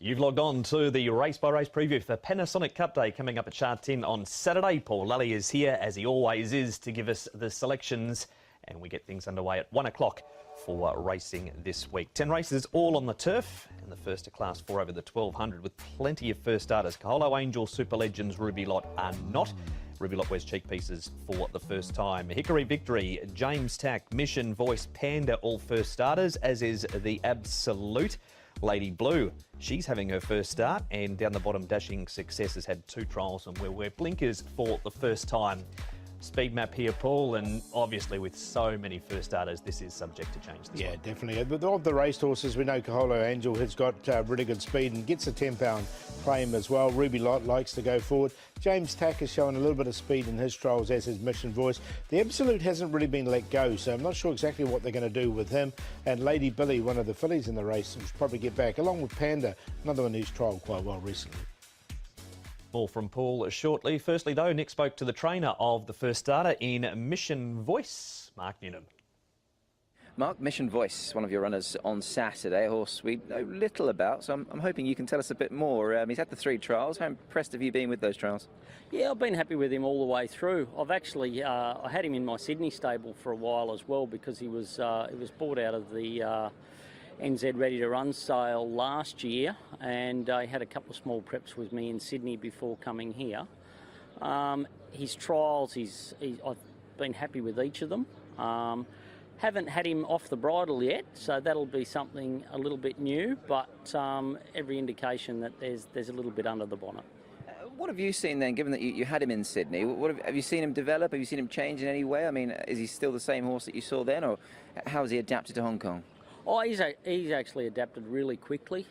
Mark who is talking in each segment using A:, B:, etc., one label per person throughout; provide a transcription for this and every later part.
A: You've logged on to the race by race preview for Panasonic Cup Day coming up at Sha Tin on Saturday. Paul Lally is here, as he always is, to give us the selections, and we get things underway at 1 o'clock for racing this week. 10 races all on the turf, and the first of Class 4 over the 1200 with plenty of first starters. Kaholo Angel, Super Legends, Ruby Lot are not. Ruby Lot wears cheek pieces for the first time. Hickory Victory, James Tack, Mission Voice, Panda, all first starters, as is the Absolute. Lady Blue, she's having her first start, and down the bottom, Dashing Success has had 2 trials and will wear blinkers for the first time. Speed map here, Paul, and obviously with so many first starters, this is subject to change this one.
B: Definitely. Of the racehorses, we know Kaholo Angel has got really good speed and gets a 10-pound claim as well. Ruby Lot likes to go forward. James Tack has shown a little bit of speed in his trials, as his Mission Voice. The Absolute hasn't really been let go, so I'm not sure exactly what they're going to do with him. And Lady Billy, one of the fillies in the race, will probably get back, along with Panda, another one who's trialled quite well recently.
A: More from Paul shortly. Firstly, though, Nick spoke to the trainer of the first starter in Mission Voice, Mark Newnham.
C: Mark, Mission Voice, one of your runners on Saturday, a horse we know little about, so I'm hoping you can tell us a bit more. He's had the 3 trials. How impressed have you been with those trials?
D: Yeah, I've been happy with him all the way through. I've actually I had him in my Sydney stable for a while as well, because he was bought out of the NZ Ready to Run sale last year, and he had a couple of small preps with me in Sydney before coming here. His trials, I've been happy with each of them. Haven't had him off the bridle yet, so that'll be something a little bit new, but every indication that there's a little bit under the bonnet.
C: What have you seen then, given that you had him in Sydney? Have you seen him develop? Have you seen him change in any way? I mean, is he still the same horse that you saw then, or how has he adapted to Hong Kong?
D: Oh, he's actually adapted really quickly.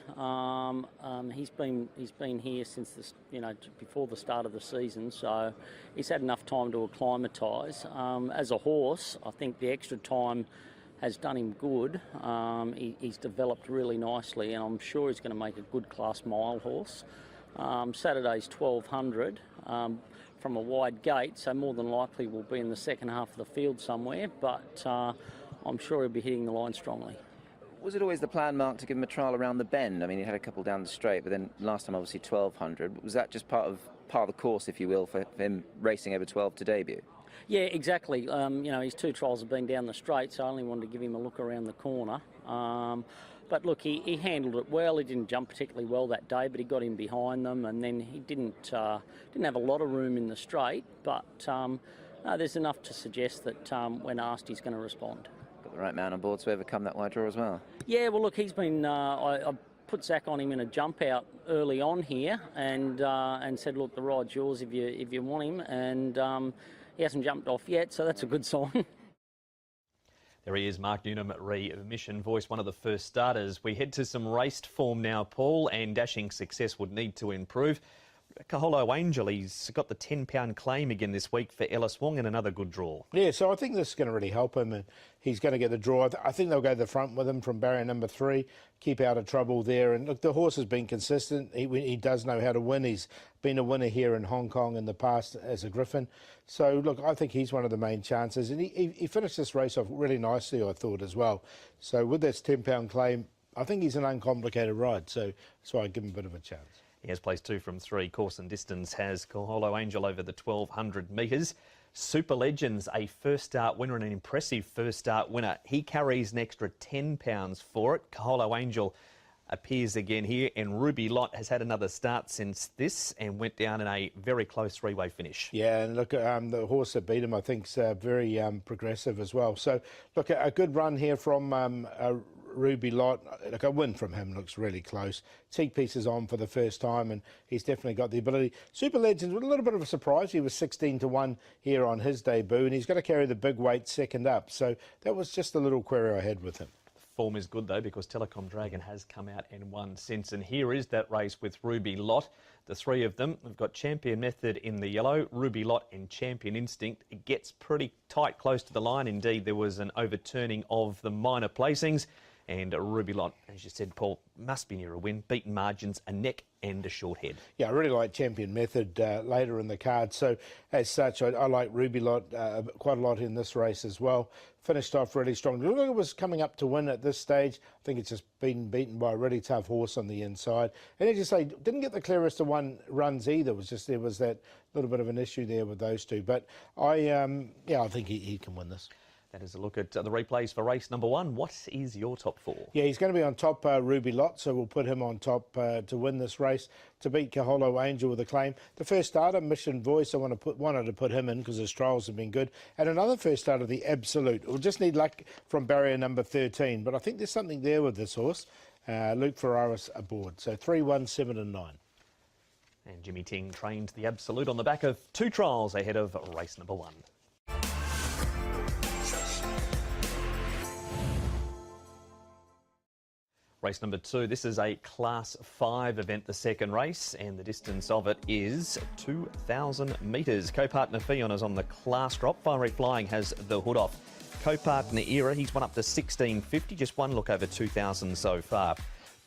D: He's been here since before the start of the season, so he's had enough time to acclimatise. As a horse, I think the extra time has done him good. He's developed really nicely, and I'm sure he's going to make a good class mile horse. Saturday's 1200 from a wide gate, so more than likely we'll be in the second half of the field somewhere, but I'm sure he'll be hitting the line strongly.
C: Was it always the plan, Mark, to give him a trial around the bend? I mean, he had a couple down the straight, but then last time obviously 1200. Was that just part of the course, if you will, for him racing over 12 to debut?
D: Yeah, exactly. His 2 trials have been down the straight, so I only wanted to give him a look around the corner. But look, he handled it well. He didn't jump particularly well that day, but he got in behind them, and then he didn't have a lot of room in the straight, but there's enough to suggest that when asked, he's going to respond.
C: The right man on board to overcome that wide draw as well. Yeah,
D: well, look, he's been. I put Zach on him in a jump out early on here, and said, look, the ride's yours if you want him, and he hasn't jumped off yet, so that's a good sign.
A: There he is, Mark Newnham at Mission Voice, one of the first starters. We head to some raced form now, Paul, and Dashing Success would need to improve. Kaholo Angel, he's got the 10-pound claim again this week for Ellis Wong, and another good draw. Yeah,
B: so I think this is going to really help him, and he's going to get the draw. I think they'll go to the front with him from barrier number 3, keep out of trouble there. And look, the horse has been consistent. He does know how to win. He's been a winner here in Hong Kong in the past as a Griffin. So, look, I think he's one of the main chances. And he finished this race off really nicely, I thought, as well. So with this 10-pound claim, I think he's an uncomplicated ride. So that's why I give him a bit of a chance.
A: He has placed 2 from 3. Course and distance has Kaholo Angel over the 1200 metres. Super Legends, a first start winner and an impressive first start winner. He carries an extra 10 pounds for it. Kaholo Angel appears again here, and Ruby Lot has had another start since this and went down in a very close 3-way finish.
B: Yeah, and look, the horse that beat him, I think, is very progressive as well. So, look, a good run here from Ruby Lot. Like, a win from him looks really close. Cheek pieces on for the first time, and he's definitely got the ability. Super Legends with a little bit of a surprise. He was 16-1 here on his debut, and he's got to carry the big weight second up. So that was just a little query I had with him.
A: Form is good, though, because Telecom Dragon has come out and won since. And here is that race with Ruby Lot. The 3 of them. We've got Champion Method in the yellow, Ruby Lot and Champion Instinct. It gets pretty tight close to the line. Indeed, there was an overturning of the minor placings. And Ruby Lot, as you said, Paul, must be near a win. Beaten margins, a neck and a short head.
B: Yeah, I really like Champion Method later in the card. So as such, I like Ruby Lot quite a lot in this race as well. Finished off really strong. Looked like it was coming up to win at this stage. I think it's just been beaten by a really tough horse on the inside. And as you say, didn't get the clearest of runs either. It was just there was that little bit of an issue there with those two. But I think he can win this.
A: That is a look at the replays for race number 1. What is your top 4?
B: Yeah, he's going to be on top, Ruby Lot, so we'll put him on top to win this race. To beat Kaholo Angel with a claim. The first starter, Mission Voice, I wanted to put him in because his trials have been good. And another first starter, the Absolute. We'll just need luck from barrier number 13. But I think there's something there with this horse. Luke Ferraris aboard. So 3, 1, 7 and 9.
A: And Jimmy Ting trained the Absolute on the back of 2 trials ahead of race number 1. Race number 2, this is a Class 5 event, the second race, and the distance of it is 2,000 metres. Co-partner Fion is on the class drop. Fiery Flying has the hood off. Co-partner Era, he's won up to 1650, just one look over 2,000 so far.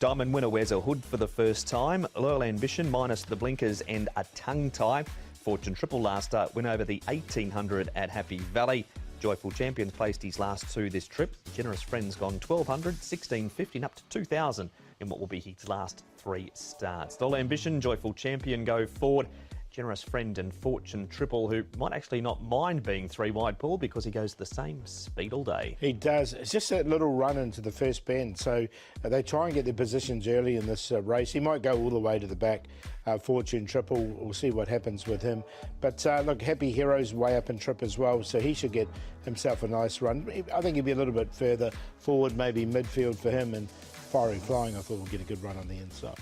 A: Diamond Winner wears a hood for the first time. Loyal Ambition minus the blinkers and a tongue tie. Fortune Triple last start win over the 1,800 at Happy Valley. Joyful Champion's placed his last 2 this trip. Generous Friend's gone 1,200, 1,650 and up to 2,000 in what will be his last 3 starts. Loyal Ambition, Joyful Champion go forward. Generous Friend and Fortune Triple, who might actually not mind being 3 wide, Paul, because he goes the same speed all day.
B: He does. It's just that little run into the first bend. So they try and get their positions early in this race. He might go all the way to the back. Fortune Triple, we'll see what happens with him. But look, Happy Hero's way up in trip as well, so he should get himself a nice run. I think he'll be a little bit further forward, maybe midfield for him. And Fiery Flying, I thought, will get a good run on the inside.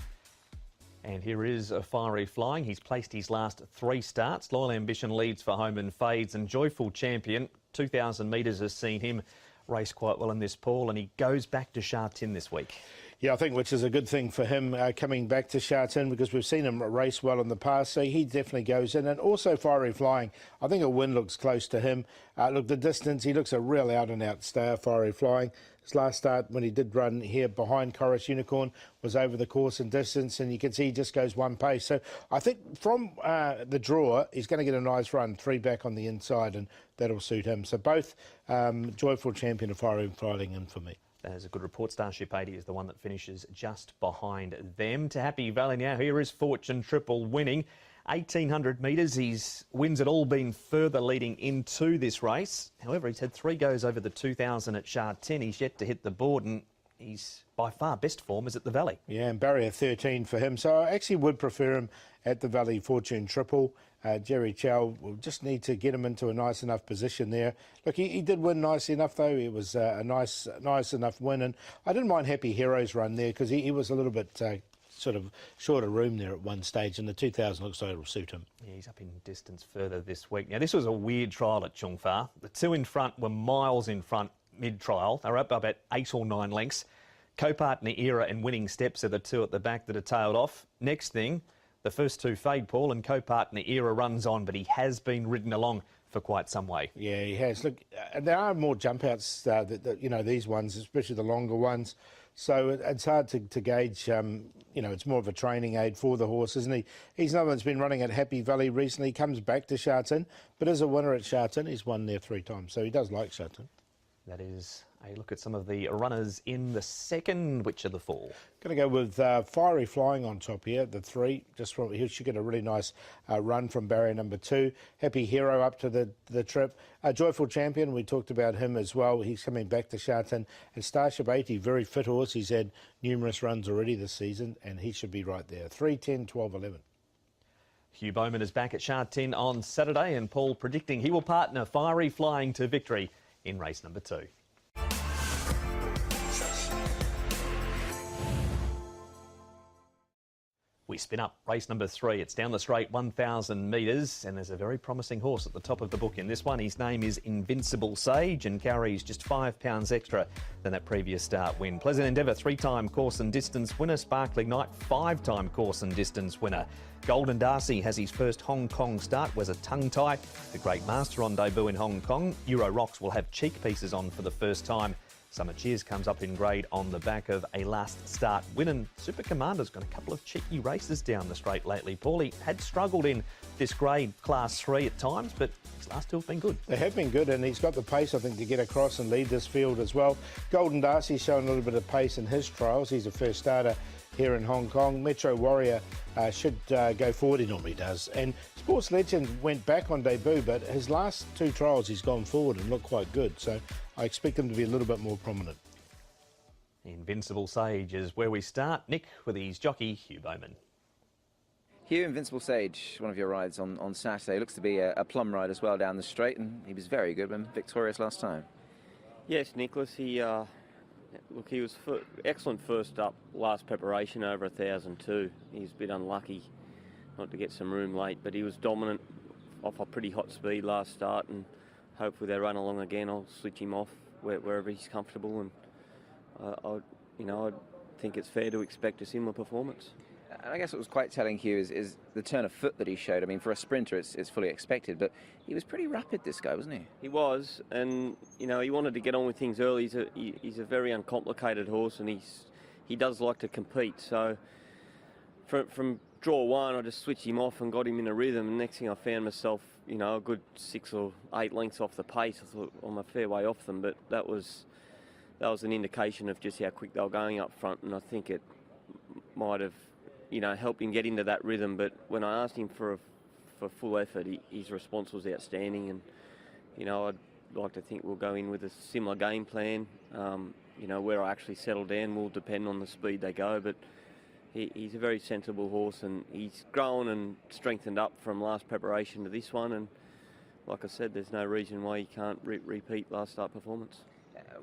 A: And here is a Fiery Flying. He's placed his last 3 starts. Loyal Ambition leads for home and fades. And Joyful Champion, 2,000 metres has seen him race quite well in this, Paul. And he goes back to Sha Tin this week.
B: Yeah, I think which is a good thing for him coming back to Sha Tin because we've seen him race well in the past. So he definitely goes in. And also Fiery Flying, I think a win looks close to him. Look, the distance, he looks a real out-and-out star, Fiery Flying. His last start when he did run here behind Chorus Unicorn was over the course and distance, and you can see he just goes one pace. So I think from the draw, he's going to get a nice run, 3 back on the inside, and that'll suit him. So both Joyful Champion and Fiery Flying in for me.
A: That is a good report. Starship 80 is the one that finishes just behind them. To Happy Valley now, here is Fortune Triple winning. 1,800 metres, his wins had all been further leading into this race. However, he's had 3 goes over the 2,000 at Sha Tin. He's yet to hit the board, and he's by far best form is at the Valley. Yeah,
B: and barrier 13 for him. So I actually would prefer him at the Valley Fortune Triple. Jerry Chow will just need to get him into a nice enough position there. Look, he did win nicely enough, though. It was a nice enough win. And I didn't mind Happy Hero's run there because he was a little bit sort of shorter room there at one stage, and the 2,000 looks like it'll suit him.
A: Yeah, he's up in distance further this week. Now, this was a weird trial at Chung Fa. The 2 in front were miles in front mid-trial. They were up about 8 or 9 lengths. Co-partner Era and Winning Steps are the 2 at the back that are tailed off. Next thing, the first 2 fade, Paul, and Co-partner Era runs on, but he has been ridden along for quite some way.
B: Yeah, he has. Look, there are more jump outs, these ones, especially the longer ones. So it's hard to gauge, it's more of a training aid for the horse, isn't he? He's another one's been running at Happy Valley recently, comes back to Sha Tin, but as a winner at Sha Tin, he's won there 3 times, so he does like Sha Tin.
A: That is a look at some of the runners in the second. Which are the 4?
B: Going to go with Fiery Flying on top here, the 3. Just from he should get a really nice run from barrier number 2. Happy Hero up to the trip. Joyful Champion, we talked about him as well. He's coming back to Sha Tin. And Starship 80, very fit horse. He's had numerous runs already this season, and he should be right there. 3, 10, 12, 11.
A: Hugh Bowman is back at Sha Tin on Saturday, and Paul predicting he will partner Fiery Flying to victory in race number 2. We spin up race number 3. It's down the straight, 1,000 metres, and there's a very promising horse at the top of the book in this one. His name is Invincible Sage and carries just £5 extra than that previous start win. Pleasant Endeavour, 3-time course and distance winner. Sparkling Night, 5-time course and distance winner. Golden Darcy has his first Hong Kong start, wears a tongue tie. The Great Master on debut in Hong Kong. Euro Rocks will have cheek pieces on for the first time. Summer Cheers comes up in grade on the back of a last start win, and Super Commander's got a couple of cheeky races down the straight lately. Paulie had struggled in this grade Class 3 at times, but his last two have been good.
B: They have been good, and he's got the pace, I think, to get across and lead this field as well. Golden Darcy's shown a little bit of pace in his trials. He's a first starter here in Hong Kong. Metro Warrior should go forward, he normally does. And Sports Legend went back on debut, but his last two trials he's gone forward and looked quite good. So I expect him to be a little bit more prominent.
A: Invincible Sage is where we start. Nick with his jockey, Hugh Bowman.
C: Hugh, Invincible Sage, one of your rides on Saturday, looks to be a plum ride as well down the straight, and he was very good when victorious last time.
E: Yes, Nicholas, he was excellent first up last preparation over 1,002. He was a bit unlucky not to get some room late, but he was dominant off a pretty hot speed last start, and hopefully they run along again. I'll switch him off wherever he's comfortable, and I think it's fair to expect a similar performance.
C: And I guess what was quite telling, Hugh, is the turn of foot that he showed. I mean, for a sprinter, it's fully expected, but he was pretty rapid, this guy, wasn't he?
E: He was, and he wanted to get on with things early. He's a very uncomplicated horse, and he does like to compete. So from draw one, I just switched him off and got him in a rhythm. And next thing I found myself, a good 6 or 8 lengths off the pace. I thought I'm a fair way off them, but that was an indication of just how quick they were going up front, and I think it might have helped him get into that rhythm. But when I asked him for full effort, his response was outstanding, and I'd like to think we'll go in with a similar game plan. Where I actually settle down will depend on the speed they go, but he's a very sensible horse, and he's grown and strengthened up from last preparation to this one, and like I said, there's no reason why he can't repeat last start performance.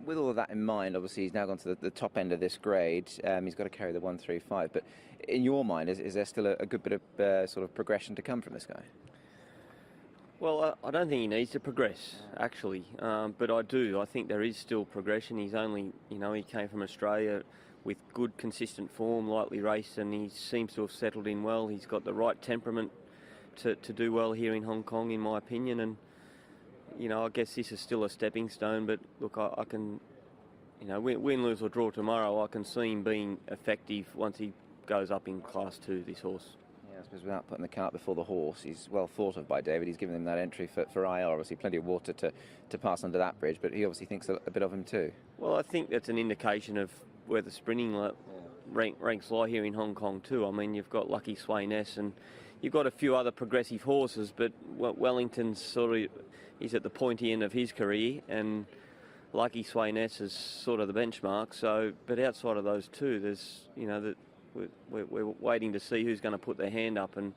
C: With all of that in mind, obviously he's now gone to the top end of this grade. He's got to carry the 135, but in your mind, is there still a good bit of sort of progression to come from this guy?
E: Well, I don't think he needs to progress, actually, but I do. I think there is still progression. He's only, he came from Australia with good, consistent form, lightly raced, and he seems to have settled in well. He's got the right temperament to do well here in Hong Kong, in my opinion, and I guess this is still a stepping stone, but look, I can, win, lose or draw tomorrow, I can see him being effective once he goes up in Class 2, this horse.
C: Yeah, I suppose without putting the cart before the horse, he's well thought of by David. He's given him that entry for IR, obviously plenty of water to pass under that bridge, but he obviously thinks a bit of him too.
E: Well, I think that's an indication of where the sprinting ranks lie here in Hong Kong too. I mean, you've got Lucky Swayness, and you've got a few other progressive horses, but Wellington's he's at the pointy end of his career, and Lucky Swayness is sort of the benchmark. So, but outside of those two, there's that we're waiting to see who's going to put their hand up, and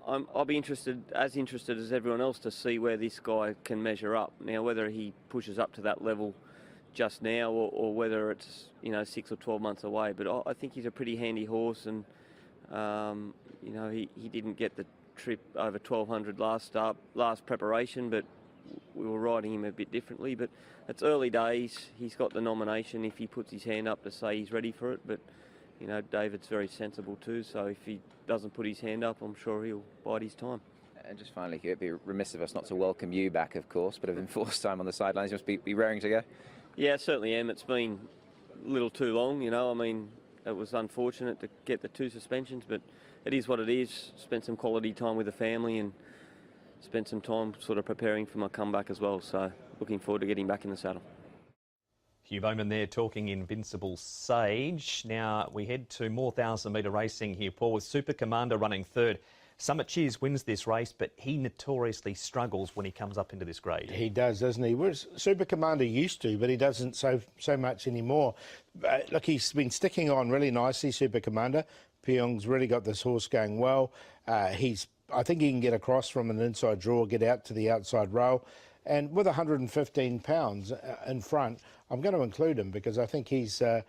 E: I'll be interested as everyone else to see where this guy can measure up. Now, whether he pushes up to that level just now, or whether it's 6 or 12 months away, but I think he's a pretty handy horse, and he didn't get the trip over 1200 last preparation, but we were riding him a bit differently. But it's early days. He's got the nomination if he puts his hand up to say he's ready for it, but David's very sensible too, so if he doesn't put his hand up, I'm sure he'll bide his time.
C: And just finally, it'd be remiss of us not to welcome you back, of course, but of enforced time on the sidelines. You must be raring to go.
E: Yeah, I certainly am. It's been a little too long, I mean, it was unfortunate to get the 2 suspensions, but it is what it is. Spent some quality time with the family and spent some time sort of preparing for my comeback as well, so looking forward to getting back in the saddle.
A: Hugh Bowman there talking Invincible Sage. Now we head to more 1,000-metre racing here, Paul, with Super Commander running third. Summit Cheers wins this race, but he notoriously struggles when he comes up into this grade.
B: He does, doesn't he? Whereas Super Commander used to, but he doesn't so much anymore. Look, he's been sticking on really nicely, Super Commander. Pyong's really got this horse going well. I think he can get across from an inside draw, get out to the outside rail. And with 115 pounds in front, I'm going to include him because I think he's a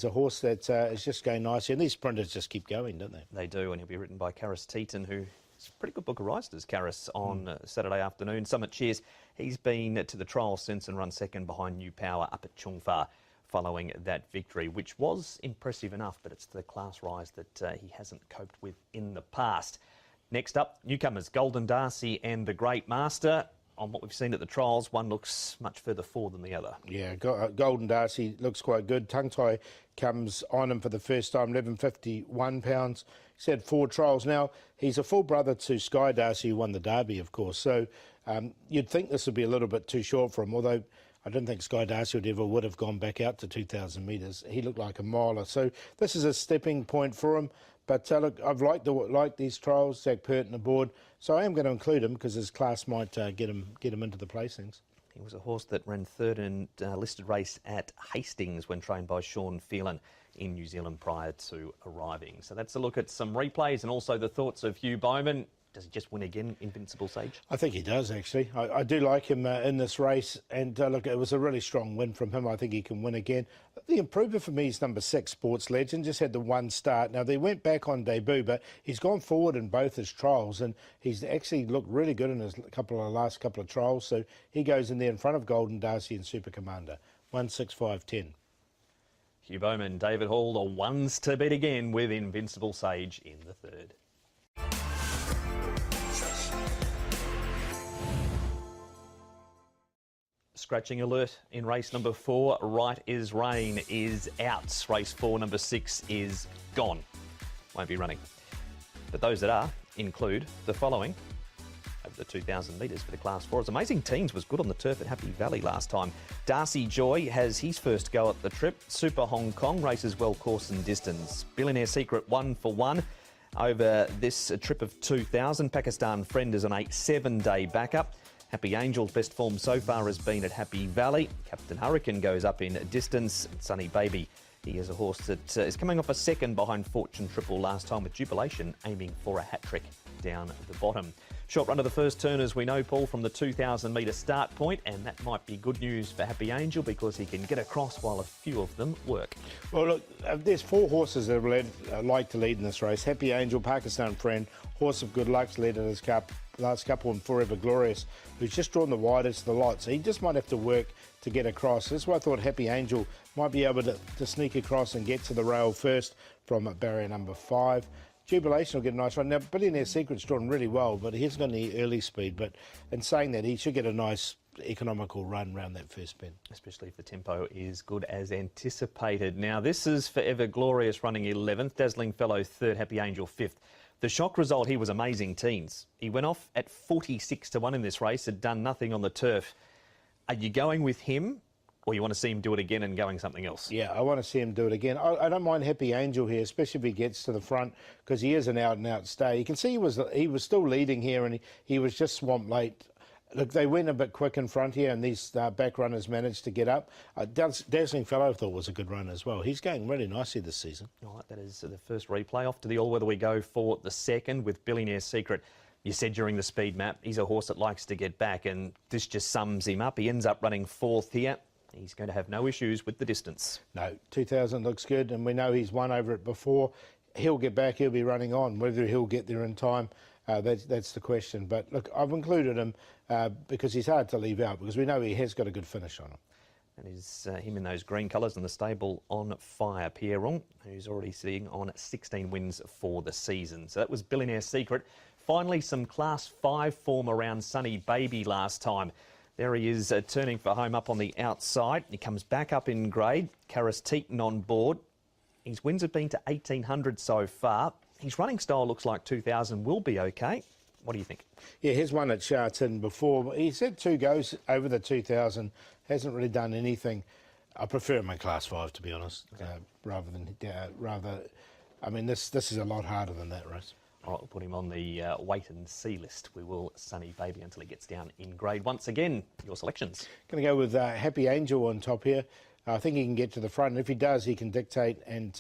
B: horse that is just going nicely. And these sprinters just keep going, don't they?
A: They do, and he'll be ridden by Sha Tin, who's a pretty good book of rises, Karis, on Saturday afternoon. Summit Cheers, he's been to the trial since and run second behind New Power up at Chung Fa following that victory, which was impressive enough, but it's the class rise that he hasn't coped with in the past. Next up, newcomers Golden Darcy and the Great Master. on what we've seen at the trials, one looks much further forward than the other.
B: Yeah, Golden Darcy looks quite good. Tongue tie comes on him for the first time, 1151 pounds. He's had 4 trials now. He's a full brother to Sky Darcy, who won the Derby, of course. So you'd think this would be a little bit too short for him, although I don't think Sky Darcy would have gone back out to 2,000 metres. He looked like a miler. So this is a stepping point for him. But look, I've liked these trials. Zach Purton aboard, so I am going to include him because his class might get him into the placings.
A: He was a horse that ran third in a listed race at Hastings when trained by Sean Phelan in New Zealand prior to arriving. So that's a look at some replays and also the thoughts of Hugh Bowman. Does he just win again, Invincible Sage?
B: I think he does, actually. I do like him in this race. And look, it was a really strong win from him. I think he can win again. The improver for me is number 6, Sports Legend. Just had the 1 start. Now, they went back on debut, but he's gone forward in both his trials. And he's actually looked really good in his last couple of trials. So he goes in there in front of Golden Darcy and Super Commander. 165.10.
A: Hugh Bowman, David Hall, the ones to beat again with Invincible Sage in the third. Scratching alert in race number 4. Right is Rain is out. Race 4, number 6 is gone. Won't be running. But those that are include the following. Over the 2,000 metres for the Class 4. It's Amazing Teens was good on the turf at Happy Valley last time. Darcy Joy has his first go at the trip. Super Hong Kong races well course and distance. Billionaire Secret 1 for 1 over this trip of 2,000. Pakistan Friend is on a 7-day backup. Happy Angel's best form so far has been at Happy Valley. Captain Hurricane goes up in distance. Sunny Baby, he is a horse that is coming off a second behind Fortune Triple last time, with Jubilation aiming for a hat-trick down the bottom. Short run to the first turn, as we know, Paul, from the 2,000 metre start point, and that might be good news for Happy Angel because he can get across while a few of them work.
B: Well, look, there's 4 horses that like to lead in this race. Happy Angel, Pakistan Friend, Horse of Good Luck's led in his last couple, and Forever Glorious, who's just drawn the widest of the lot. So he just might have to work to get across. That's why I thought Happy Angel might be able to sneak across and get to the rail first from barrier number 5. Jubilation will get a nice run. Now, Billionaire Secret's drawn really well, but he's got any early speed. But in saying that, he should get a nice economical run around that first bend.
A: Especially if the tempo is good as anticipated. Now, this is Forever Glorious running 11th, Dazzling Fellow 3rd, Happy Angel 5th. The shock result here was Amazing Teens. He went off at 46 to 1 in this race, had done nothing on the turf. Are you going with him, or you want to see him do it again and going something else? Yeah,
B: I want to see him do it again. I don't mind Happy Angel here, especially if he gets to the front, because he is an out-and-out stay. You can see he was still leading here, and he was just swamped late. Look, they went a bit quick in front here, and these back runners managed to get up. Dazzling Fellow, I thought, was a good run as well. He's going really nicely this season.
A: All right, that is the first replay. Off to the all-weather we go for the second with Billionaire Secret. You said during the speed map, he's a horse that likes to get back, and this just sums him up. He ends up running 4th here. He's going to have no issues with the distance.
B: No, 2,000 looks good, and we know he's won over it before. He'll get back, he'll be running on. Whether he'll get there in time, that's the question. But look, I've included him because he's hard to leave out, because we know he has got a good finish on him.
A: That is him in those green colours, and the stable on fire. Pierron, who's already sitting on 16 wins for the season. So that was Billionaire Secret. Finally, some Class 5 form around Sunny Baby last time. There he is turning for home up on the outside. He comes back up in grade. Karis Teaton on board. His wins have been to 1,800 so far. His running style looks like 2,000 will be okay. What do you think?
B: Yeah, he's won at Sha Tin before. He's had 2 goes over the 2,000. Hasn't really done anything. I prefer him in Class 5, to be honest, okay. I mean, this is a lot harder than that race.
A: All right, we'll put him on the wait and see list. We will Sunny Baby until he gets down in grade. Once again, your selections.
B: Going to go with Happy Angel on top here. I think he can get to the front. And if he does, he can dictate and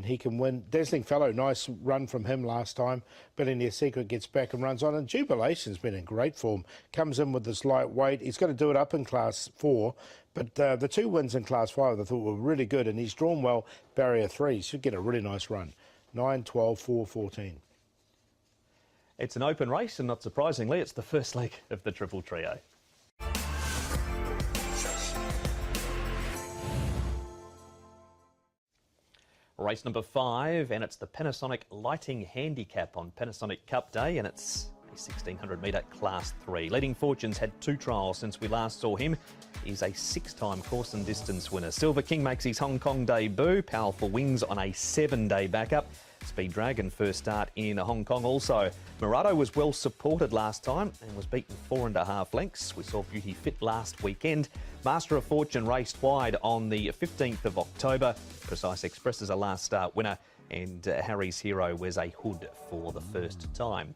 B: he can win. Dazzling Fellow, nice run from him last time. Billionaire Secret gets back and runs on. And Jubilation's been in great form. Comes in with this light weight. He's got to do it up in Class 4. But the 2 wins in Class 5 I thought were really good. And he's drawn well barrier 3. He should get a really nice run. 9, 12, 4, 14.
A: It's an open race, and not surprisingly, it's the first leg of the Triple Trio. Race number 5, and it's the Panasonic Lighting Handicap on Panasonic Cup Day, and it's a 1600 metre Class 3. Leading Fortunes had 2 trials since we last saw him. He's a 6-time course and distance winner. Silver King makes his Hong Kong debut. Powerful Wings on a 7-day backup. Speed Dragon first start in Hong Kong also. Murado was well supported last time and was beaten 4.5 lengths. We saw Beauty Fit last weekend. Master of Fortune raced wide on the 15th of October. Precise Express is a last start winner, and Harry's Hero wears a hood for the first time.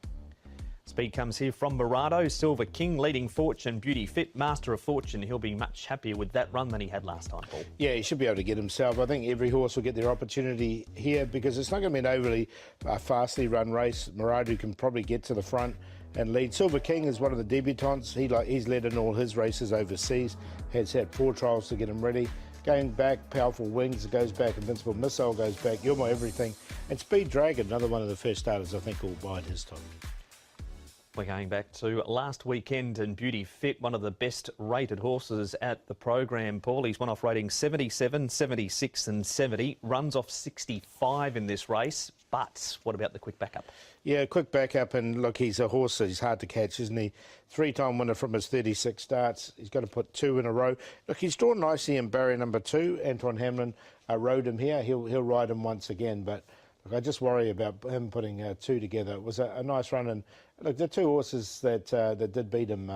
A: Speed comes here from Murado, Silver King, Leading Fortune, Beauty Fit, Master of Fortune. He'll be much happier with that run than he had last time, Paul.
B: Yeah, he should be able to get himself. I think every horse will get their opportunity here because it's not going to be an overly fastly run race. Murado can probably get to the front and lead. Silver King is one of the debutants. He's led in all his races overseas, has had 4 trials to get him ready. Going back, Powerful Wings goes back, Invincible Missile goes back, You're My Everything. And Speed Dragon, another one of the first starters, I think, will bide his time.
A: We're going back to last weekend and Beauty Fit, one of the best rated horses at the program, Paul. He's won off rating 77, 76 and 70. Runs off 65 in this race. But what about the quick backup?
B: Yeah, quick backup, and look, he's a horse that he's hard to catch, isn't he? 3-time winner from his 36 starts. He's got to put 2 in a row. Look, he's drawn nicely in barrier number 2. Antoine Hamlin rode him here. He'll ride him once again, but look, I just worry about him putting 2 together. It was a nice run, and look, the 2 horses that did beat him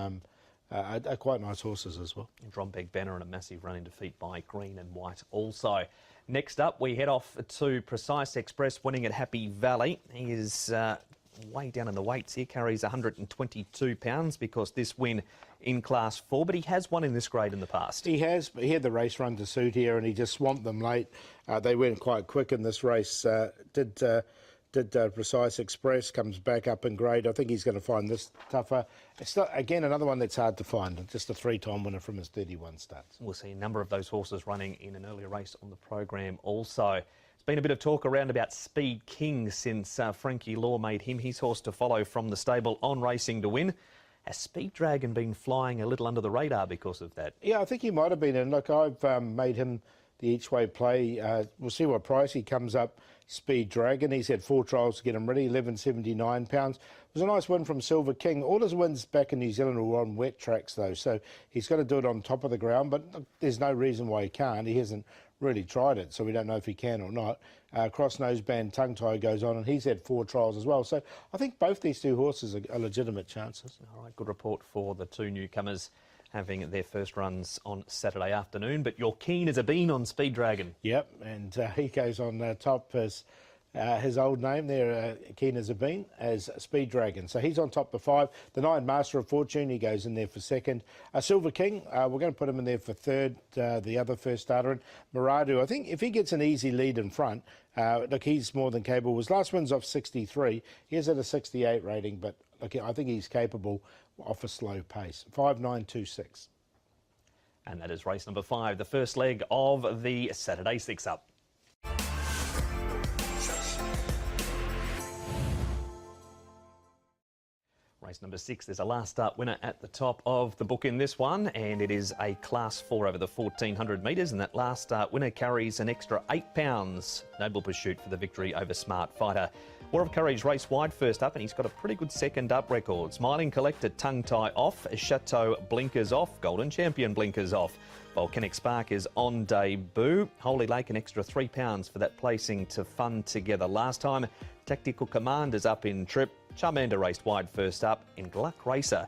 B: are quite nice horses as well.
A: Drombeg Banner and a massive run in defeat by Green and White also. Next up, we head off to Precise Express, winning at Happy Valley. He is way down in the weights here, carries 122 pounds because this win in Class 4, but he has won in this grade in the past.
B: He has, but he had the race run to suit here and he just swamped them late. They went quite quick in this race. Did Precise Express, comes back up in grade. I think he's going to find this tougher. It's not, again, another one that's hard to find. Just a 3-time winner from his 31 starts.
A: We'll see a number of those horses running in an earlier race on the program also. There's been a bit of talk around about Speed King since Frankie Law made him his horse to follow from the stable on Racing to Win. Has Speed Dragon been flying a little under the radar because of that? Yeah,
B: I think he might have been. And look, I've made him the each-way play. We'll see what price he comes up. Speed Dragon, he's had 4 trials to get him ready, 11.79 pounds. It was a nice win from Silver King. All his wins back in New Zealand were on wet tracks though, so he's got to do it on top of the ground, but look, there's no reason why he can't. He hasn't really tried it, so we don't know if he can or not. Cross nose band tongue tie goes on, and he's had 4 trials as well. So I think both these 2 horses are legitimate chances.
A: All right, good report for the 2 newcomers having their first runs on Saturday afternoon, but you're keen as a bean on Speed Dragon.
B: Yep, and he goes on top as his old name there, keen as a bean, as Speed Dragon. So he's on top the 5. The 9, Master of Fortune, he goes in there for 2nd. Silver King, we're going to put him in there for 3rd, the other first starter. And Murado, I think if he gets an easy lead in front, look, he's more than capable. His last win's off 63. He is at a 68 rating, but look, I think he's capable off a slow pace. 5.926.
A: And that is race number 5, the first leg of the Saturday 6-up. Race number 6, there's a last start winner at the top of the book in this one, and it is a Class 4 over the 1,400 metres, and that last start winner carries an extra 8 pounds. Noble Pursuit for the victory over Smart Fighter. War of Courage race wide first up, and he's got a pretty good second up record. Smiling Collector tongue tie off, Chateau blinkers off, Golden Champion blinkers off. Volcanic Spark is on debut. Holy Lake an extra 3 pounds for that placing to fund together last time. Tactical Command is up in trip. Charmander raced wide first up. In Gluck Racer,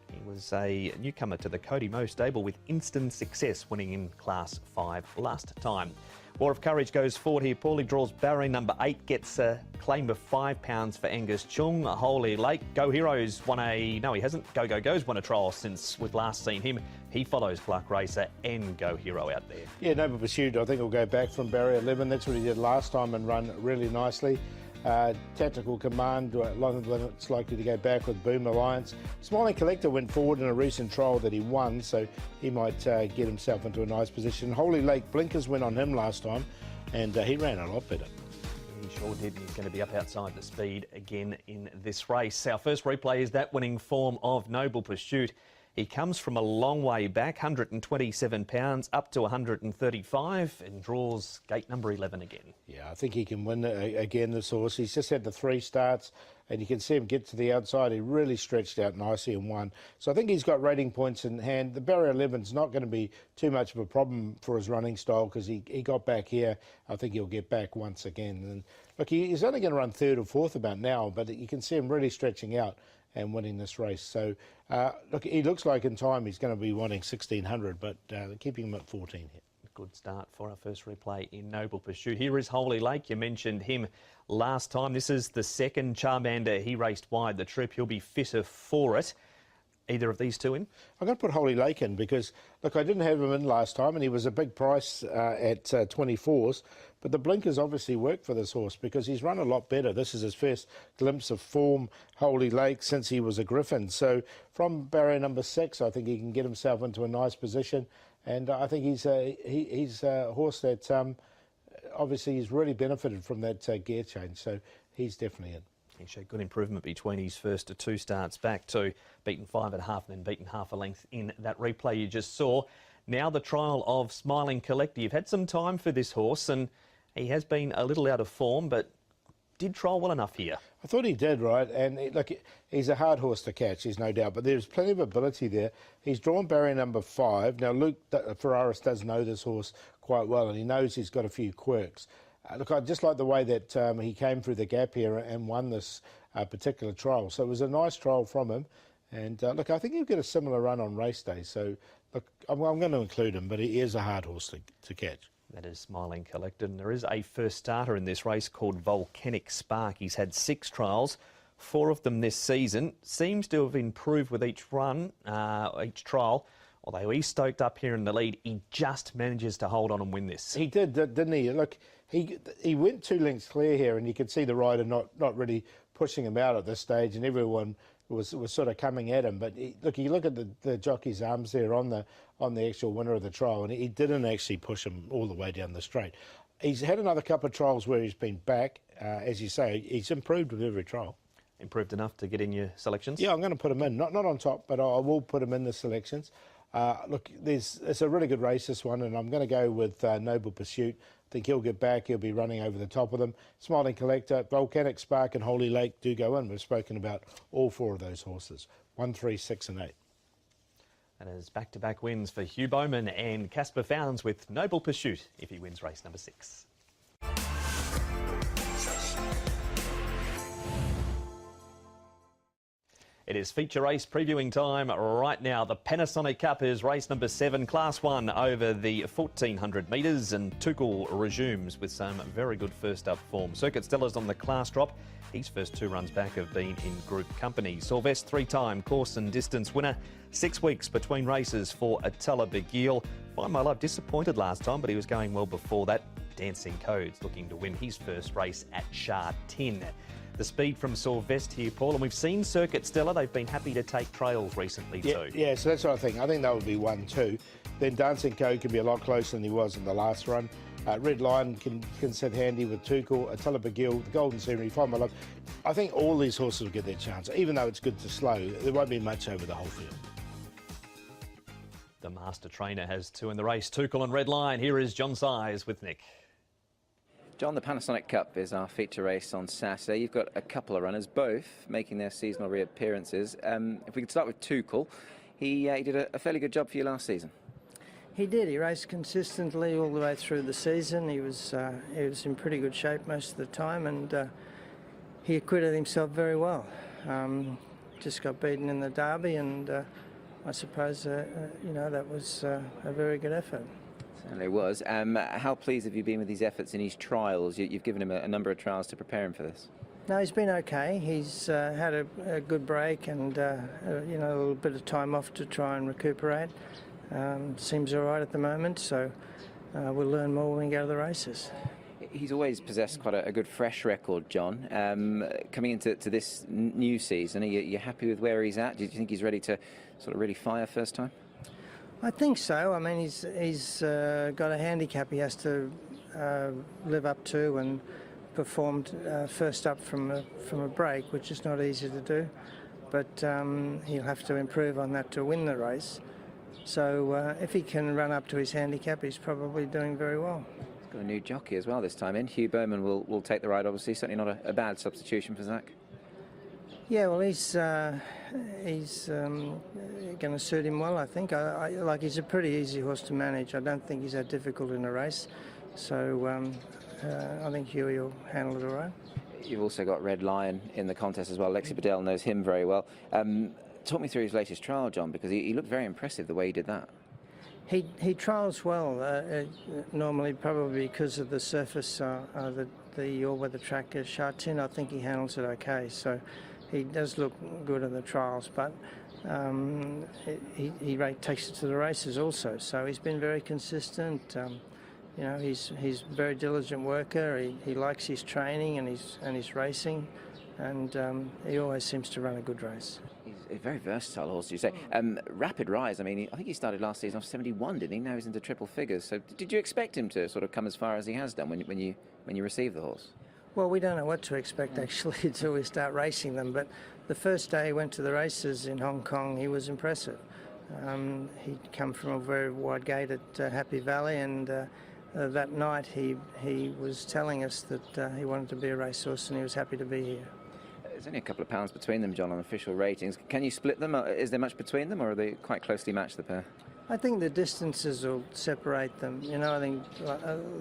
A: he was a newcomer to the Cody Mo stable with instant success, winning in Class 5 last time. War of Courage goes forward here. Paulie draws barrier number 8, gets a claim of 5 pounds for Angus Chung. Holy Lake, Go Heroes won a... No, he hasn't. Go Go Go's won a trial since we've last seen him. He follows Gluck Racer and Go Hero out there. Yeah,
B: Noble Pursuit, I think he'll go back from barrier 11. That's what he did last time and run really nicely. Tactical Command, it's likely to go back with Boom Alliance. Smiling Collector went forward in a recent trial that he won, so he might get himself into a nice position. Holy Lake, blinkers went on him last time, and he ran a lot better.
A: He sure did. He's going to be up outside the speed again in this race. Our first replay is that winning form of Noble Pursuit. He comes from a long way back, 127 pounds up to 135, and draws gate number 11 again.
B: Yeah, I think he can win again, this horse. He's just had the 3 starts, and you can see him get to the outside. He really stretched out nicely and won. So I think he's got rating points in hand. The barrier 11's not going to be too much of a problem for his running style, because he got back here. I think he'll get back once again. And look, he's only going to run 3rd or 4th about now, but you can see him really stretching out and winning this race. So, look, he looks like in time he's going to be wanting 1600, but keeping him at 14 here.
A: Good start for our first replay in Noble Pursuit. Here is Holy Lake. You mentioned him last time. This is the second Charmander he raced wide the trip. He'll be fitter for it. Either of these two in?
B: I'm going to put Holy Lake in because, look, I didn't have him in last time and he was a big price at 24s, but the blinkers obviously work for this horse because he's run a lot better. This is his first glimpse of form, Holy Lake, since he was a Griffin. So from barrier number 6, I think he can get himself into a nice position, and I think he's a horse that obviously he's really benefited from that gear change, so he's definitely in.
A: He showed good improvement between his first 2 starts back to beaten 5 1/2 and then beaten half a length in that replay you just saw. Now the trial of Smiling Collective. Had some time for this horse and he has been a little out of form, but did trial well enough here.
B: I thought he did, right? And look, he's a hard horse to catch, there's no doubt, but there's plenty of ability there. He's drawn barrier number 5. Now, Luke Ferraris does know this horse quite well, and he knows he's got a few quirks. Look, I just like the way that he came through the gap here and won this particular trial. So it was a nice trial from him. And look, I think he'll get a similar run on race day. So, look, I'm going to include him, but he is a hard horse to catch.
A: That is Smiling Collective. And there is a first starter in this race called Volcanic Spark. He's had 6 trials, 4 of them this season. Seems to have improved with each run, each trial. Although he's stoked up here in the lead, he just manages to hold on and win this.
B: He did, didn't he? Look, he went 2 lengths clear here, and you could see the rider not really pushing him out at this stage, and everyone was sort of coming at him. But you look at the jockey's arms there on the actual winner of the trial, and he didn't actually push him all the way down the straight. He's had another couple of trials where he's been back. As you say, he's improved with every trial.
A: Improved enough to get in your selections?
B: Yeah, I'm going to put him in. Not on top, but I will put him in the selections. Look, it's a really good race, this one, and I'm going to go with Noble Pursuit. I think he'll get back. He'll be running over the top of them. Smiling Collector, Volcanic Spark and Holy Lake do go in. We've spoken about all 4 of those horses, 1, 3, 6 and 8.
A: And as back-to-back wins for Hugh Bowman and Casper Founds with Noble Pursuit if he wins race number 6. It is feature race previewing time right now. The Panasonic Cup is race number 7, Class 1 over the 1400 metres, and Tuchel resumes with some very good first up form. Circuit Stella's on the class drop. His first 2 runs back have been in group company. Sylvester 3-time course and distance winner. 6 weeks between races for Attila Begil. Find My Love disappointed last time, but he was going well before that. Dancing Codes looking to win his first race at Sha Tin. The speed from Sylvester here, Paul, and we've seen Circuit Stella. They've been happy to take trails recently too.
B: Yeah, so that's what I think. I think that would be 1-2. Then Dancing Code can be a lot closer than he was in the last run. Red Lion can sit handy with Tuchel, Attila Begil, the Golden Ceremony, Find My Love. I think all these horses will get their chance. Even though it's good to slow, there won't be much over the whole field.
A: The master trainer has 2 in the race, Tuchel and Red Lion. Here is John Size with Nick.
C: John, the Panasonic Cup is our feature race on Saturday. You've got a couple of runners, both making their seasonal reappearances. If we could start with Tuchel, he did a fairly good job for you last season.
F: He did. He raced consistently all the way through the season. He was in pretty good shape most of the time, and he acquitted himself very well. Just got beaten in the Derby, and I suppose that was a very good effort.
C: Certainly was. How pleased have you been with his efforts in his trials? You've given him a number of trials to prepare him for this.
F: No, he's been okay. He's had a good break and a little bit of time off to try and recuperate. Seems all right at the moment, so we'll learn more when we go to the races.
C: He's always possessed quite a good fresh record, John. Coming into this new season, are you happy with where he's at? Do you think he's ready to sort of really fire first time?
F: I think so. I mean, he's got a handicap he has to live up to, and performed first up from a break, which is not easy to do. but he'll have to improve on that to win the race. So if he can run up to his handicap, he's probably doing very well.
C: He's got a new jockey as well this time in. Hugh Bowman will take the ride, obviously. Certainly not a bad substitution for Zach.
F: Yeah, well, he's going to suit him well, I think. Like, he's a pretty easy horse to manage. I don't think he's that difficult in a race. So I think Huey will handle it all right.
C: You've also got Red Lion in the contest as well. Lexi Bedell knows him very well. Talk me through his latest trial, John, because he looked very impressive the way he did that.
F: He trials well, normally probably because of the surface, the all-weather track at Sha Tin. I think he handles it okay. So he does look good in the trials, but he takes it to the races also. So he's been very consistent. You know, he's a very diligent worker. He likes his training and his racing, and he always seems to run a good race.
C: He's a very versatile horse, you say. Rapid rise. I mean, I think he started last season off 71, didn't he? Now he's into triple figures. So did you expect him to sort of come as far as he has done when you received the horse?
F: Well, we don't know what to expect actually until we start racing them. But the first day he went to the races in Hong Kong, he was impressive. He'd come from a very wide gate at Happy Valley, and that night he was telling us that he wanted to be a racehorse and he was happy to be here.
C: There's only a couple of pounds between them, John, on official ratings. Can you split them? Is there much between them, or are they quite closely matched, the pair?
F: I think the distances will separate them. You know, I think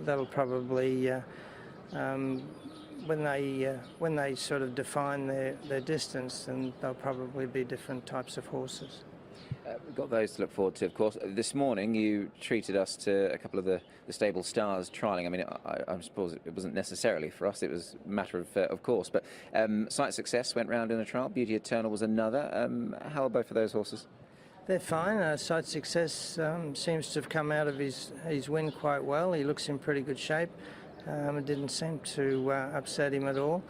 F: that'll probably when they sort of define their distance, then they'll probably be different types of horses.
C: We've got those to look forward to, of course. This morning you treated us to a couple of the stable stars trialling. I mean, I suppose it wasn't necessarily for us, it was a matter of course. But Sight Success went round in a trial, Beauty Eternal was another. How are both of those horses?
F: They're fine. Sight Success seems to have come out of his win quite well. He looks in pretty good shape. It didn't seem to upset him at all.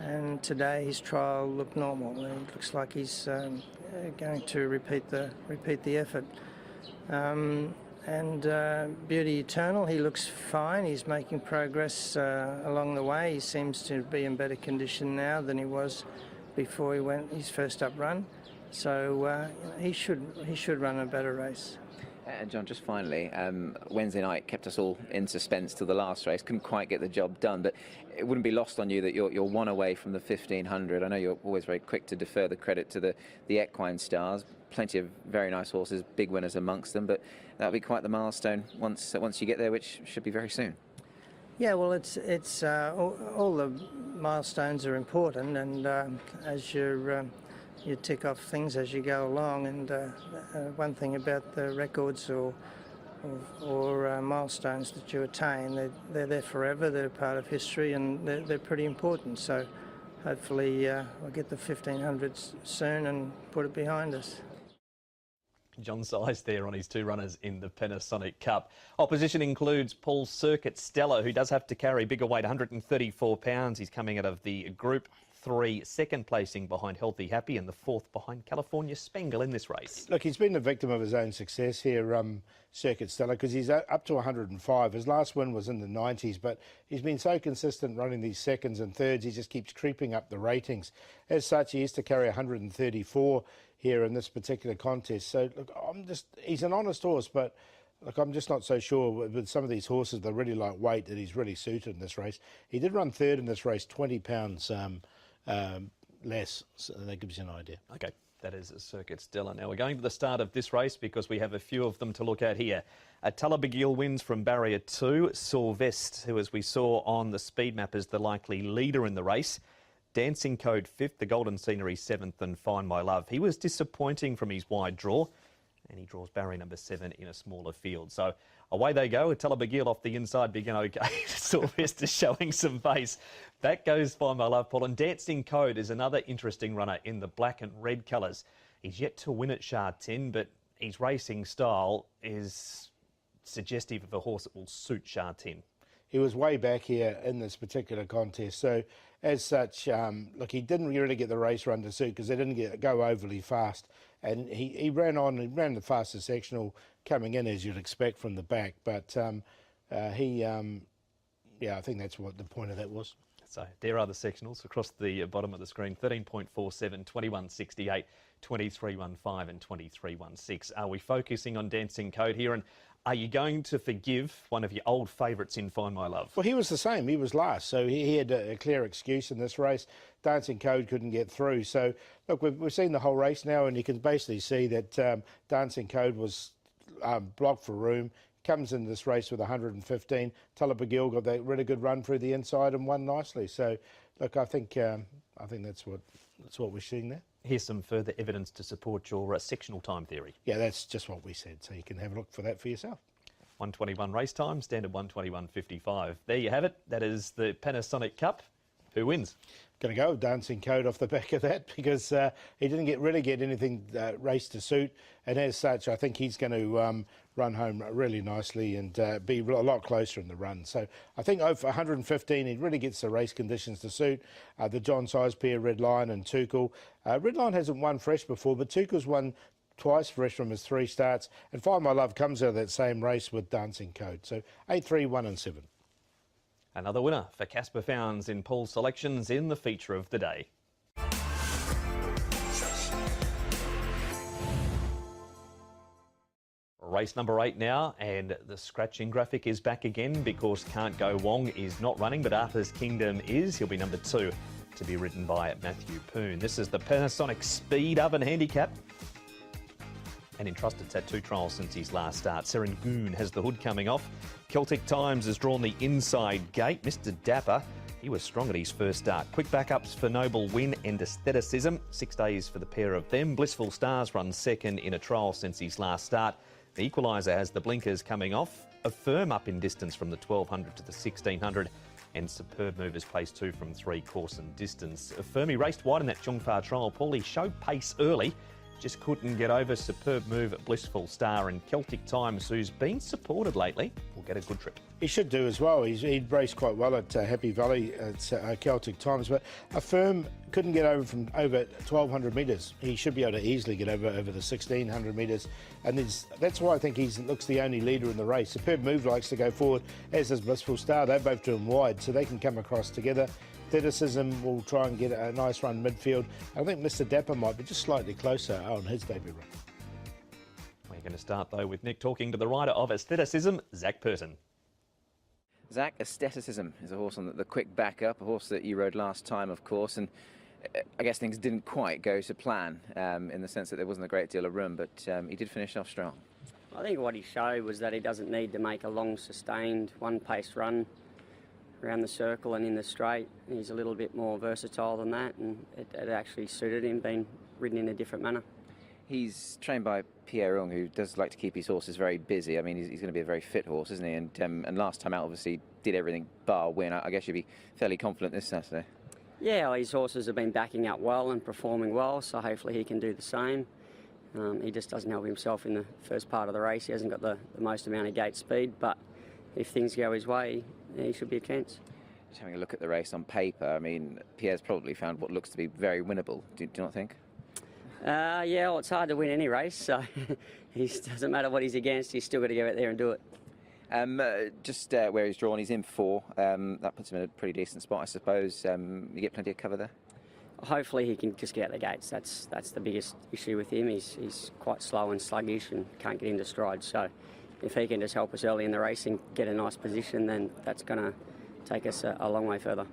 F: And today his trial looked normal. It looks like he's going to repeat the effort. And Beauty Eternal, he looks fine. He's making progress along the way. He seems to be in better condition now than he was before he went his first up run. So he should run a better race.
C: And John, just finally, Wednesday night kept us all in suspense till the last race. Couldn't quite get the job done, but it wouldn't be lost on you that you're one away from the 1500. I know you're always very quick to defer the credit to the Equine Stars. Plenty of very nice horses, big winners amongst them, but that'll be quite the milestone once you get there, which should be very soon.
F: Yeah, well, it's all the milestones are important, and as you tick off things as you go along, and one thing about the records or milestones that you attain, they're there forever, they're part of history, and they're pretty important. So hopefully we'll get the 1500s soon and put it behind us.
A: John Size there on his two runners in the Panasonic Cup. Opposition includes Paul Circuit Stella, who does have to carry bigger weight, 134 pounds. He's coming out of the Group 3 second placing behind Healthy Happy and the fourth behind California Spangle in this race.
B: Look, he's been a victim of his own success here, Circuit Stella, because he's up to 105. His last win was in the 90s, but he's been so consistent running these seconds and thirds, he just keeps creeping up the ratings. As such, he has to carry 134 here in this particular contest. So, look, he's an honest horse, but look, I'm just not so sure with some of these horses, they're really lightweight, that he's really suited in this race. He did run third in this race, 20 pounds less, so that gives you an idea.
A: Okay, that is a Circuit Stella. Now we're going to the start of this race because we have a few of them to look at here. Tullabegil wins from Barrier 2. Sylvest, who as we saw on the speed map is the likely leader in the race. Dancing Code 5th, the Golden Scenery 7th, and Find My Love. He was disappointing from his wide draw, and he draws barrier number 7 in a smaller field. So away they go. Tullabegil off the inside, begin okay. Sylvester showing some pace. Back goes Find My Love, Paul. And Dancing Code is another interesting runner in the black and red colours. He's yet to win at Sha Tin, but his racing style is suggestive of a horse that will suit Sha Tin.
B: He was way back here in this particular contest. So, as such, look, he didn't really get the race run to suit because they didn't go overly fast. And he ran the fastest sectional coming in, as you'd expect from the back. But I think that's what the point of that was.
A: So there are the sectionals across the bottom of the screen: 13.47, 21.68, 23.15 and 23.16. Are we focusing on Dancing Code here? And are you going to forgive one of your old favourites in Find My Love?
B: Well, he was the same. He was last, so he had a clear excuse in this race. Dancing Code couldn't get through. So, look, we've seen the whole race now, and you can basically see that Dancing Code was blocked for room. Comes in this race with 115. Tullabagil got that really good run through the inside and won nicely. So, look, I think that's what we're seeing there.
A: Here's some further evidence to support your sectional time theory.
B: Yeah, that's just what we said. So you can have a look for that for yourself.
A: 1:21 race time, standard 1:21.55. There you have it. That is the Panasonic Cup. Who wins?
B: Going to go with Dancing Code off the back of that because he didn't really get anything race to suit, and as such, I think he's going to run home really nicely and be a lot closer in the run. So I think over 115, he really gets the race conditions to suit. The John Size pair, Red Lion and Tuchel. Red Lion hasn't won fresh before, but Tuchel's won twice fresh from his 3 starts, and Find My Love comes out of that same race with Dancing Code. So 8, 3, 1 and 7.
A: Another winner for Casper Founds in Paul's selections in the feature of the day. Race number 8 now, and the scratching graphic is back again because Can't Go Wong is not running, but Arthur's Kingdom is. He'll be number 2 to be ridden by Matthew Poon. This is the Panasonic Speed Oven Handicap. And Entrusted's had 2 trials since his last start. Serangoon has the hood coming off. Celtic Times has drawn the inside gate. Mr. Dapper, he was strong at his first start. Quick backups for Noble Win and Aestheticism. 6 days for the pair of them. Blissful Stars runs second in a trial since his last start. The Equaliser has the blinkers coming off. Affirm up in distance from the 1200 to the 1600. And Superb Movers placed 2 from 3 course and distance. Affirm raced wide in that Jungfar trial. Paulie showed pace early. Just couldn't get over Superb Move at Blissful Star, and Celtic Times, who's been supported lately, will get a good trip.
B: He should do as well. He'd raced quite well at Happy Valley at Celtic Times, but Affirm couldn't get over from over 1,200 metres. He should be able to easily get over the 1,600 metres, and that's why I think he looks the only leader in the race. Superb Move likes to go forward, as does Blissful Star. They're both doing wide, so they can come across together. Aestheticism will try and get a nice run midfield. I think Mr. Dapper might be just slightly closer on his debut run.
A: We're going to start, though, with Nick talking to the rider of Aestheticism, Zach Purton.
C: Zach, Aestheticism is a horse on the quick backup, a horse that you rode last time, of course, and I guess things didn't quite go to plan in the sense that there wasn't a great deal of room, but he did finish off strong.
G: I think what he showed was that he doesn't need to make a long, sustained, one-pace run around the circle and in the straight. He's a little bit more versatile than that, and it actually suited him, being ridden in a different manner.
C: He's trained by Pierre Ung, who does like to keep his horses very busy. I mean, he's going to be a very fit horse, isn't he? And last time out, obviously, did everything bar win. I guess you'd be fairly confident this Saturday.
G: Yeah, well, his horses have been backing up well and performing well, so hopefully he can do the same. He just doesn't help himself in the first part of the race. He hasn't got the most amount of gate speed, but if things go his way, he should be a chance.
C: Just having a look at the race on paper, I mean, Pierre's probably found what looks to be very winnable. Do you not think?
G: Yeah, well, it's hard to win any race, so it doesn't matter what he's against, he's still got to go out there and do it.
C: Just where he's drawn, he's in 4. That puts him in a pretty decent spot, I suppose. You get plenty of cover there?
G: Hopefully he can just get out the gates. That's the biggest issue with him. He's quite slow and sluggish and can't get into stride. So if he can just help us early in the race and get a nice position, then that's going to take us a long way further.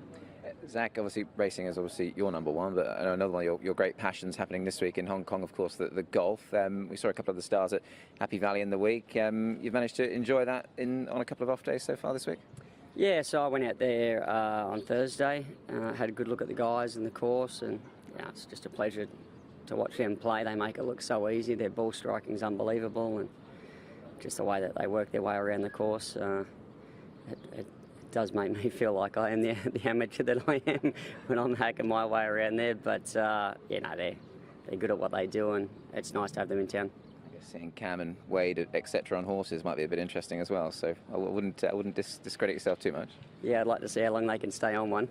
C: Zach, obviously racing is obviously your number one, but I know another one of your great passions happening this week in Hong Kong, of course, the golf. We saw a couple of the stars at Happy Valley in the week. You've managed to enjoy that on a couple of off days so far this week?
G: Yeah, so I went out there on Thursday, had a good look at the guys and the course, and it's just a pleasure to watch them play. They make it look so easy. Their ball striking is unbelievable, and just the way that they work their way around the course, it does make me feel like I am the amateur that I am when I'm hacking my way around there. But they're good at what they do, and it's nice to have them in town.
C: I guess seeing Cam and Wade, etc., on horses might be a bit interesting as well. So I wouldn't discredit yourself too much.
G: Yeah, I'd like to see how long they can stay on one.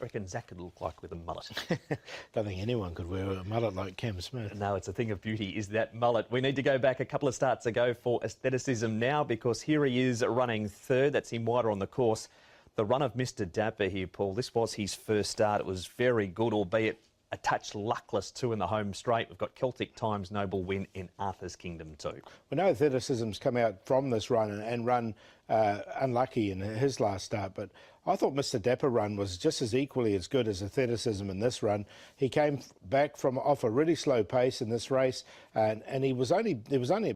A: I reckon Zach could look like with a mullet.
B: Don't think anyone could wear a mullet like Cam Smith.
A: No, it's a thing of beauty, is that mullet. We need to go back a couple of starts ago for Aestheticism now, because here he is running third. That's him wider on the course. The run of Mr. Dapper here, Paul. This was his first start. It was very good, albeit a touch luckless too in the home straight. We've got Celtic Times Noble win in Arthur's Kingdom too.
B: We know athleticism's come out from this run and run unlucky in his last start, but I thought Mr. Dapper run was just as equally as good as athleticism in this run. He came back from off a really slow pace in this race, and he was only